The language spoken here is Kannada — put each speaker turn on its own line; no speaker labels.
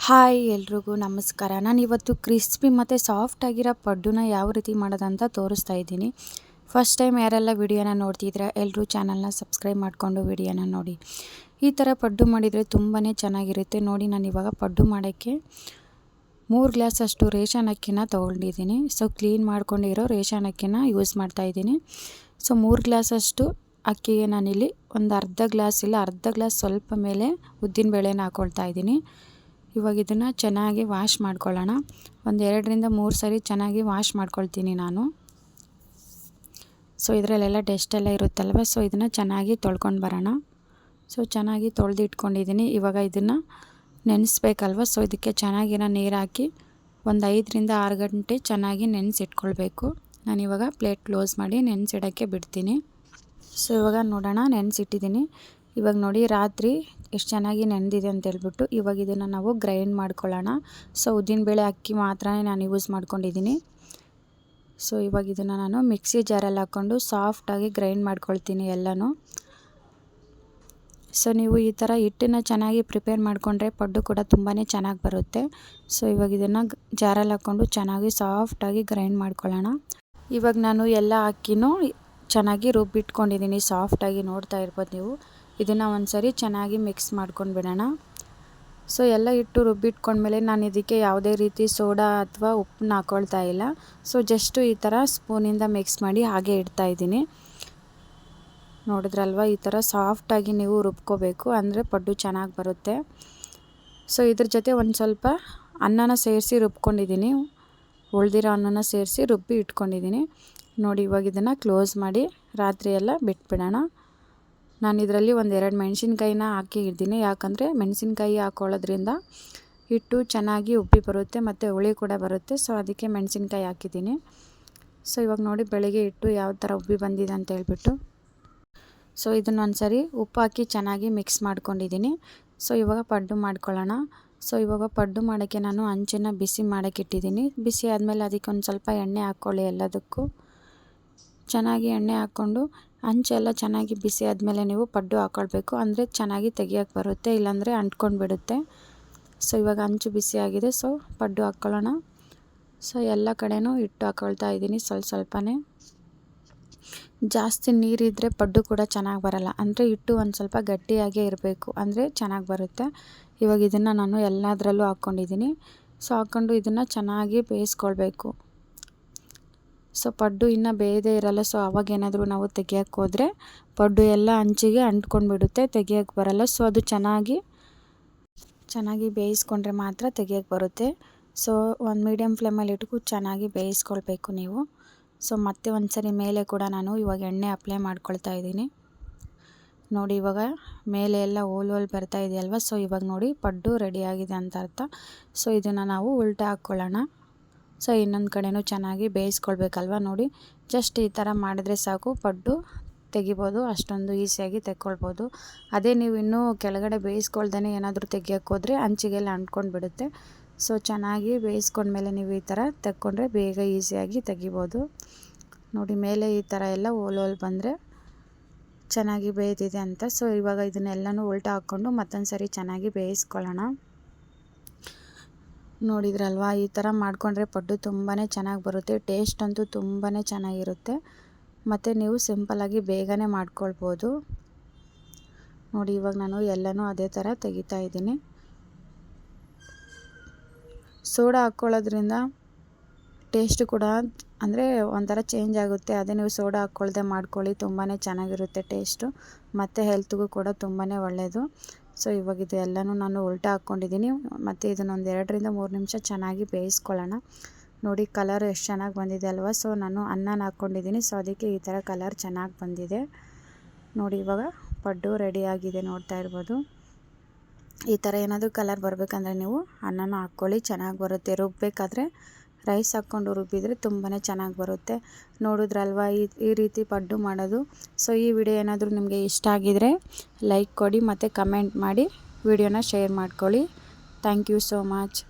ಹಾಯ್ ಎಲ್ರಿಗೂ ನಮಸ್ಕಾರ. ನಾನು ಇವತ್ತು ಕ್ರಿಸ್ಪಿ ಮತ್ತು ಸಾಫ್ಟ್ ಆಗಿರೋ ಪಡ್ಡುನ ಯಾವ ರೀತಿ ಮಾಡೋದಂತ ತೋರಿಸ್ತಾ ಇದ್ದೀನಿ. ಫಸ್ಟ್ ಟೈಮ್ ಯಾರೆಲ್ಲ ವಿಡಿಯೋನ ನೋಡ್ತಿದ್ರೆ ಎಲ್ಲರೂ ಚಾನಲ್ನ ಸಬ್ಸ್ಕ್ರೈಬ್ ಮಾಡಿಕೊಂಡು ವಿಡಿಯೋನ ನೋಡಿ. ಈ ಥರ ಪಡ್ಡು ಮಾಡಿದರೆ ತುಂಬಾ ಚೆನ್ನಾಗಿರುತ್ತೆ. ನೋಡಿ, ನಾನು ಇವಾಗ ಪಡ್ಡು ಮಾಡೋಕ್ಕೆ 3 ಗ್ಲಾಸ್ ಅಷ್ಟು ರೇಷನ್ ಅಕ್ಕಿನ ತೊಗೊಂಡಿದ್ದೀನಿ. ಸೊ ಕ್ಲೀನ್ ಮಾಡ್ಕೊಂಡಿರೋ ರೇಷನ್ ಅಕ್ಕಿನ ಯೂಸ್ ಮಾಡ್ತಾಯಿದ್ದೀನಿ. ಸೊ 3 ಗ್ಲಾಸ್ ಅಷ್ಟು ಅಕ್ಕಿಗೆ ನಾನಿಲ್ಲಿ ಒಂದು ಅರ್ಧ ಗ್ಲಾಸ್ ಸ್ವಲ್ಪ ಮೇಲೆ ಉದ್ದಿನಬೇಳೆನ ಹಾಕ್ಕೊಳ್ತಾ ಇದ್ದೀನಿ. ಇವಾಗ ಇದನ್ನು ಚೆನ್ನಾಗಿ ವಾಶ್ ಮಾಡ್ಕೊಳ್ಳೋಣ. ಒಂದು 2 ರಿಂದ 3 ಸರಿ ಚೆನ್ನಾಗಿ ವಾಶ್ ಮಾಡ್ಕೊಳ್ತೀನಿ ನಾನು. ಸೊ ಇದರಲ್ಲೆಲ್ಲ ಡಸ್ಟೆಲ್ಲ ಇರುತ್ತಲ್ವ, ಸೊ ಇದನ್ನು ಚೆನ್ನಾಗಿ ತೊಳ್ಕೊಂಡು ಬರೋಣ. ಸೊ ಚೆನ್ನಾಗಿ ತೊಳೆದು ಇಟ್ಕೊಂಡಿದ್ದೀನಿ. ಇವಾಗ ಇದನ್ನು ನೆನೆಸ್ಬೇಕಲ್ವ, ಸೊ ಇದಕ್ಕೆ ಚೆನ್ನಾಗಿರೋ ನೀರು ಹಾಕಿ ಒಂದು 5 ರಿಂದ 6 ಗಂಟೆ ಚೆನ್ನಾಗಿ ನೆನೆಸಿಟ್ಕೊಳ್ಬೇಕು. ನಾನಿವಾಗ ಪ್ಲೇಟ್ ಕ್ಲೋಸ್ ಮಾಡಿ ನೆನೆಸಿಡೋಕ್ಕೆ ಬಿಡ್ತೀನಿ. ಸೊ ಇವಾಗ ನೋಡೋಣ, ನೆನೆಸಿಟ್ಟಿದ್ದೀನಿ. ಇವಾಗ ನೋಡಿ, ರಾತ್ರಿ ಎಷ್ಟು ಚೆನ್ನಾಗಿ ನೆನೆದಿದೆ ಅಂತ ಹೇಳ್ಬಿಟ್ಟು ಇವಾಗ ಇದನ್ನು ನಾವು ಗ್ರೈಂಡ್ ಮಾಡ್ಕೊಳ್ಳೋಣ. ಸೊ ಉದ್ದಿನಬೇಳೆ ಅಕ್ಕಿ ಮಾತ್ರ ನಾನು ಯೂಸ್ ಮಾಡ್ಕೊಂಡಿದ್ದೀನಿ. ಸೊ ಇವಾಗ ಇದನ್ನು ನಾನು ಮಿಕ್ಸಿ ಜಾರಲ್ಲಿ ಹಾಕ್ಕೊಂಡು ಸಾಫ್ಟಾಗಿ ಗ್ರೈಂಡ್ ಮಾಡ್ಕೊಳ್ತೀನಿ ಎಲ್ಲನೂ. ಸೊ ನೀವು ಈ ಥರ ಹಿಟ್ಟನ್ನು ಚೆನ್ನಾಗಿ ಪ್ರಿಪೇರ್ ಮಾಡಿಕೊಂಡ್ರೆ ಪಡ್ಡು ಕೂಡ ತುಂಬಾ ಚೆನ್ನಾಗಿ ಬರುತ್ತೆ. ಸೊ ಇವಾಗ ಇದನ್ನು ಜಾರಲ್ಲಿ ಹಾಕ್ಕೊಂಡು ಚೆನ್ನಾಗಿ ಸಾಫ್ಟಾಗಿ ಗ್ರೈಂಡ್ ಮಾಡ್ಕೊಳ್ಳೋಣ. ಇವಾಗ ನಾನು ಎಲ್ಲ ಅಕ್ಕಿನೂ ಚೆನ್ನಾಗಿ ರುಬ್ಬಿಟ್ಕೊಂಡಿದ್ದೀನಿ. ಸಾಫ್ಟಾಗಿ ನೋಡ್ತಾ ಇರ್ಬೋದು ನೀವು. ಇದನ್ನು ಒಂದು ಸರಿ ಚೆನ್ನಾಗಿ ಮಿಕ್ಸ್ ಮಾಡ್ಕೊಂಡು ಬಿಡೋಣ. ಸೊ ಎಲ್ಲ ಹಿಟ್ಟು ರುಬ್ಬಿಟ್ಕೊಂಡ್ಮೇಲೆ ನಾನು ಇದಕ್ಕೆ ಯಾವುದೇ ರೀತಿ ಸೋಡಾ ಅಥವಾ ಉಪ್ಪನ್ನ ಹಾಕ್ಕೊಳ್ತಾ ಇಲ್ಲ. ಸೊ ಜಸ್ಟು ಈ ಥರ ಸ್ಪೂನಿಂದ ಮಿಕ್ಸ್ ಮಾಡಿ ಹಾಗೆ ಇಡ್ತಾಯಿದ್ದೀನಿ. ನೋಡಿದ್ರಲ್ವ, ಈ ಥರ ಸಾಫ್ಟಾಗಿ ನೀವು ರುಬ್ಕೋಬೇಕು, ಅಂದರೆ ಪಡ್ಡು ಚೆನ್ನಾಗಿ ಬರುತ್ತೆ. ಸೊ ಇದ್ರ ಜೊತೆ ಒಂದು ಸ್ವಲ್ಪ ಅನ್ನನ ಸೇರಿಸಿ ರುಬ್ಕೊಂಡಿದ್ದೀನಿ. ಉಳಿದಿರೋ ಅನ್ನನ ಸೇರಿಸಿ ರುಬ್ಬಿ ಇಟ್ಕೊಂಡಿದ್ದೀನಿ. ನೋಡಿ, ಇವಾಗ ಇದನ್ನು ಕ್ಲೋಸ್ ಮಾಡಿ ರಾತ್ರಿ ಎಲ್ಲ ಬಿಟ್ಬಿಡೋಣ. ನಾನು ಇದರಲ್ಲಿ ಒಂದು 2 ಮೆಣಸಿನ್ಕಾಯಿನ ಹಾಕಿ ಇಡ್ತೀನಿ. ಯಾಕಂದರೆ ಮೆಣಸಿನ್ಕಾಯಿ ಹಾಕೊಳ್ಳೋದ್ರಿಂದ ಹಿಟ್ಟು ಚೆನ್ನಾಗಿ ಉಬ್ಬಿ ಬರುತ್ತೆ ಮತ್ತು ಹುಳಿ ಕೂಡ ಬರುತ್ತೆ. ಸೊ ಅದಕ್ಕೆ ಮೆಣಸಿನ್ಕಾಯಿ ಹಾಕಿದ್ದೀನಿ. ಸೊ ಇವಾಗ ನೋಡಿ, ಬೆಳಗ್ಗೆ ಹಿಟ್ಟು ಯಾವ ಥರ ಉಬ್ಬಿ ಬಂದಿದೆ ಅಂತ ಹೇಳ್ಬಿಟ್ಟು. ಸೊ ಇದನ್ನು ಒಂದು ಸರಿ ಉಪ್ಪು ಹಾಕಿ ಚೆನ್ನಾಗಿ ಮಿಕ್ಸ್ ಮಾಡ್ಕೊಂಡಿದ್ದೀನಿ. ಸೊ ಇವಾಗ ಪಡ್ಡು ಮಾಡ್ಕೊಳ್ಳೋಣ. ಸೊ ಇವಾಗ ಪಡ್ಡು ಮಾಡೋಕ್ಕೆ ನಾನು ಹಂಚನ್ನು ಬಿಸಿ ಮಾಡೋಕ್ಕೆ ಇಟ್ಟಿದ್ದೀನಿ. ಬಿಸಿ ಆದಮೇಲೆ ಅದಕ್ಕೆ ಒಂದು ಸ್ವಲ್ಪ ಎಣ್ಣೆ ಹಾಕ್ಕೊಳ್ಳಿ. ಎಲ್ಲದಕ್ಕೂ ಚೆನ್ನಾಗಿ ಎಣ್ಣೆ ಹಾಕ್ಕೊಂಡು ಹಂಚೆಲ್ಲ ಚೆನ್ನಾಗಿ ಬಿಸಿ ಆದಮೇಲೆ ನೀವು ಪಡ್ಡು ಹಾಕ್ಕೊಳ್ಬೇಕು. ಅಂದರೆ ಚೆನ್ನಾಗಿ ತೆಗಿಯೋಕ್ಕೆ ಬರುತ್ತೆ, ಇಲ್ಲಾಂದರೆ ಅಂಟ್ಕೊಂಡು ಬಿಡುತ್ತೆ. ಸೊ ಇವಾಗ ಹಂಚು ಬಿಸಿಯಾಗಿದೆ. ಸೊ ಪಡ್ಡು ಹಾಕ್ಕೊಳ್ಳೋಣ. ಸೊ ಎಲ್ಲ ಕಡೆನೂ ಹಿಟ್ಟು ಹಾಕ್ಕೊಳ್ತಾ ಇದ್ದೀನಿ ಸ್ವಲ್ಪನೇ. ಜಾಸ್ತಿ ನೀರಿದ್ದರೆ ಪಡ್ಡು ಕೂಡ ಚೆನ್ನಾಗಿ ಬರಲ್ಲ. ಅಂದರೆ ಹಿಟ್ಟು ಒಂದು ಸ್ವಲ್ಪ ಗಟ್ಟಿಯಾಗೇ ಇರಬೇಕು, ಅಂದರೆ ಚೆನ್ನಾಗಿ ಬರುತ್ತೆ. ಇವಾಗ ಇದನ್ನು ನಾನು ಎಲ್ಲದರಲ್ಲೂ ಹಾಕ್ಕೊಂಡಿದ್ದೀನಿ. ಸೊ ಹಾಕ್ಕೊಂಡು ಇದನ್ನು ಚೆನ್ನಾಗಿ ಬೇಯಿಸ್ಕೊಳ್ಬೇಕು. ಸೊ ಪಡ್ಡು ಇನ್ನೂ ಬೇಯದೇ ಇರಲ್ಲ. ಸೊ ಅವಾಗೇನಾದರೂ ನಾವು ತೆಗಿಯೋಕ್ಕೆ ಹೋದರೆ ಪಡ್ಡು ಎಲ್ಲ ಹಂಚಿಗೆ ಅಂಟ್ಕೊಂಡು ಬಿಡುತ್ತೆ, ತೆಗಿಯೋಕ್ಕೆ ಬರಲ್ಲ. ಸೊ ಅದು ಚೆನ್ನಾಗಿ ಬೇಯಿಸ್ಕೊಂಡ್ರೆ ಮಾತ್ರ ತೆಗಿಯೋಕ್ಕೆ ಬರುತ್ತೆ. ಸೊ ಒಂದು ಮೀಡಿಯಮ್ ಫ್ಲೇಮಲ್ಲಿ ಇಟ್ಕೊಂಡು ಚೆನ್ನಾಗಿ ಬೇಯಿಸ್ಕೊಳ್ಬೇಕು ನೀವು. ಸೊ ಮತ್ತೆ ಒಂದು ಸರಿ ಮೇಲೆ ಕೂಡ ನಾನು ಇವಾಗ ಎಣ್ಣೆ ಅಪ್ಲೈ ಮಾಡ್ಕೊಳ್ತಾ ಇದ್ದೀನಿ. ನೋಡಿ, ಇವಾಗ ಮೇಲೆ ಎಲ್ಲ ಓಲ್ ಬರ್ತಾ ಇದೆಯಲ್ವ. ಸೊ ಇವಾಗ ನೋಡಿ, ಪಡ್ಡು ರೆಡಿಯಾಗಿದೆ ಅಂತ ಅರ್ಥ. ಸೊ ಇದನ್ನು ನಾವು ಉಲ್ಟಾ ಹಾಕ್ಕೊಳ್ಳೋಣ. ಸೊ ಇನ್ನೊಂದು ಕಡೆನೂ ಚೆನ್ನಾಗಿ ಬೇಯಿಸ್ಕೊಳ್ಬೇಕಲ್ವ. ನೋಡಿ, ಜಸ್ಟ್ ಈ ಥರ ಮಾಡಿದ್ರೆ ಸಾಕು, ಪಡ್ಡು ತೆಗಿಬೋದು. ಅಷ್ಟೊಂದು ಈಸಿಯಾಗಿ ತೆಕ್ಕೊಳ್ಬೋದು. ಅದೇ ನೀವು ಇನ್ನೂ ಕೆಳಗಡೆ ಬೇಯಿಸ್ಕೊಳ್ದೇ ಏನಾದರೂ ತೆಗಿಯೋಕ್ಕೆ ಹೋದರೆ ಹಂಚಿಗೆಲ್ಲ ಅಂಟ್ಕೊಂಡು ಬಿಡುತ್ತೆ. ಸೊ ಚೆನ್ನಾಗಿ ಬೇಯಿಸ್ಕೊಂಡ್ಮೇಲೆ ನೀವು ಈ ಥರ ತೆಕ್ಕೊಂಡ್ರೆ ಬೇಗ ಈಸಿಯಾಗಿ ತೆಗಿಬೋದು. ನೋಡಿ, ಮೇಲೆ ಈ ಥರ ಎಲ್ಲ ಓಲ್ ಬಂದರೆ ಚೆನ್ನಾಗಿ ಬೇಯ್ದಿದೆ ಅಂತ. ಸೊ ಇವಾಗ ಇದನ್ನೆಲ್ಲನೂ ಉಲ್ಟಾ ಹಾಕ್ಕೊಂಡು ಮತ್ತೊಂದು ಸರಿ ಚೆನ್ನಾಗಿ ಬೇಯಿಸ್ಕೊಳ್ಳೋಣ. ನೋಡಿದ್ರಲ್ವ, ಈ ಥರ ಮಾಡಿಕೊಂಡ್ರೆ ಪಡ್ಡು ತುಂಬಾ ಚೆನ್ನಾಗಿ ಬರುತ್ತೆ. ಟೇಸ್ಟ್ ಅಂತೂ ತುಂಬಾ ಚೆನ್ನಾಗಿರುತ್ತೆ. ಮತ್ತು ನೀವು ಸಿಂಪಲ್ಲಾಗಿ ಬೇಗನೆ ಮಾಡ್ಕೊಳ್ಬೋದು. ನೋಡಿ, ಇವಾಗ ನಾನು ಎಲ್ಲನೂ ಅದೇ ಥರ ತೆಗಿತಾ ಇದ್ದೀನಿ. ಸೋಡಾ ಹಾಕ್ಕೊಳ್ಳೋದ್ರಿಂದ ಟೇಸ್ಟ್ ಕೂಡ ಅಂದರೆ ಒಂಥರ ಚೇಂಜ್ ಆಗುತ್ತೆ. ಅದೇ ನೀವು ಸೋಡಾ ಹಾಕ್ಕೊಳ್ದೆ ಮಾಡ್ಕೊಳ್ಳಿ, ತುಂಬಾ ಚೆನ್ನಾಗಿರುತ್ತೆ ಟೇಸ್ಟು. ಮತ್ತು ಹೆಲ್ತ್ಗೂ ಕೂಡ ತುಂಬಾ ಒಳ್ಳೆಯದು. ಸೊ ಇವಾಗ ಇದು ಎಲ್ಲನೂ ನಾನು ಉಲ್ಟಾ ಹಾಕ್ಕೊಂಡಿದ್ದೀನಿ. ಮತ್ತು ಇದನ್ನೊಂದು 2 ರಿಂದ 3 ನಿಮಿಷ ಚೆನ್ನಾಗಿ ಬೇಯಿಸ್ಕೊಳ್ಳೋಣ. ನೋಡಿ, ಕಲರ್ ಎಷ್ಟು ಚೆನ್ನಾಗಿ ಬಂದಿದೆ ಅಲ್ವಾ. ಸೊ ನಾನು ಅನ್ನನ ಹಾಕ್ಕೊಂಡಿದ್ದೀನಿ. ಸೊ ಅದಕ್ಕೆ ಈ ಥರ ಕಲರ್ ಚೆನ್ನಾಗಿ ಬಂದಿದೆ. ನೋಡಿ, ಇವಾಗ ಪಡ್ಡು ರೆಡಿಯಾಗಿದೆ, ನೋಡ್ತಾ ಇರ್ಬೋದು. ಈ ಥರ ಏನಾದರೂ ಕಲರ್ ಬರಬೇಕಂದ್ರೆ ನೀವು ಅನ್ನನ ಹಾಕ್ಕೊಳ್ಳಿ, ಚೆನ್ನಾಗಿ ಬರುತ್ತೆ. ರುಬ್ಬಬೇಕಾದ್ರೆ ರೈಸ್ ಹಾಕ್ಕೊಂಡು ರುಬ್ಬಿದರೆ ತುಂಬಾ ಚೆನ್ನಾಗಿ ಬರುತ್ತೆ. ನೋಡಿದ್ರಲ್ವ ಈ ರೀತಿ ಪಡ್ಡು ಮಾಡೋದು. ಸೊ ಈ ವಿಡಿಯೋ ಏನಾದರೂ ನಿಮಗೆ ಇಷ್ಟ ಆಗಿದರೆ ಲೈಕ್ ಕೊಡಿ ಮತ್ತು ಕಮೆಂಟ್ ಮಾಡಿ ವಿಡಿಯೋನ ಶೇರ್ ಮಾಡ್ಕೊಳ್ಳಿ. Thank you so much.